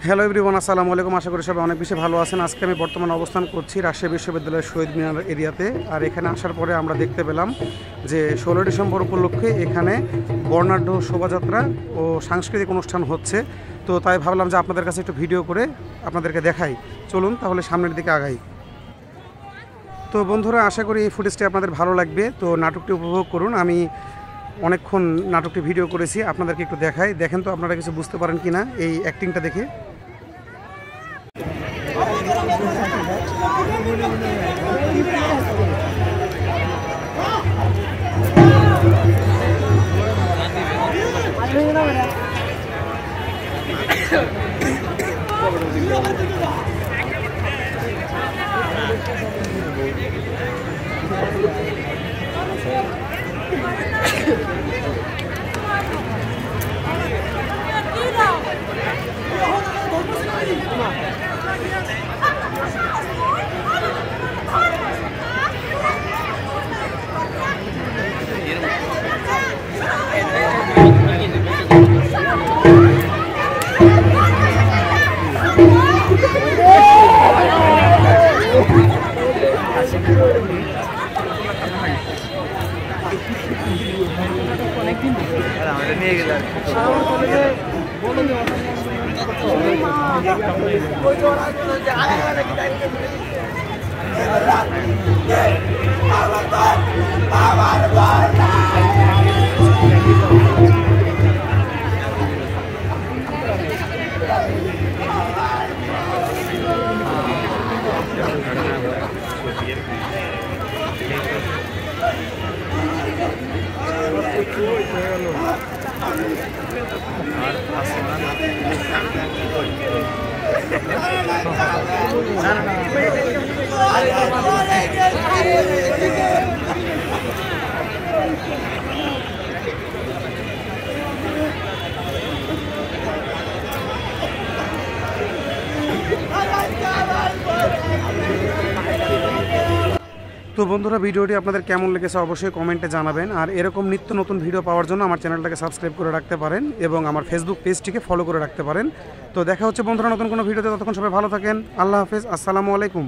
Hello everyone, আসসালামু আলাইকুম। আশা করি সবাই অনেক বেশি ভালো আছেন। আজকে আমি বর্তমানে অবস্থান করছি রাজশাহী বিশ্ববিদ্যালয়ের শহীদ মিনার এরিয়াতে। আর এখানে আসার পরে আমরা দেখতে পেলাম যে 16 ডিসেম্বর উপলক্ষে এখানে বর্ণাঢ্য শোভাযাত্রা ও সাংস্কৃতিক অনুষ্ঠান হচ্ছে। তো তাই ভাবলাম যে আপনাদের কাছে একটু ভিডিও করে আপনাদেরকে দেখাই। চলুন তাহলে সামনের দিকে আগাই। তো বন্ধুরা, আশা করি এই ফুটেজটি আপনাদের ভালো লাগবে। তো নাটকটি উপভোগ করুন। আমি অনেকক্ষণ নাটকটি ভিডিও করেছি, আপনাদেরকে একটু দেখাই। দেখেন তো আপনারা কিছু বুঝতে পারেন কি না এই অ্যাক্টিংটা দেখে। নিয়ে গেল তো বন্ধুরা, ভিডিওটি আপনাদের কেমন লেগেছে অবশ্যই কমেন্টে জানাবেন। আর এরকম নিত্য নতুন ভিডিও পাওয়ার জন্য আমার চ্যানেলটাকে সাবস্ক্রাইব করে রাখতে পারেন এবং আমার ফেসবুক পেজটিকে ফলো করে রাখতে পারেন। তো দেখা হচ্ছে বন্ধুরা নতুন কোনো ভিডিওতে। ততক্ষণ সবাই ভালো থাকেন। আল্লাহ হাফেজ, আসসালামু আলাইকুম।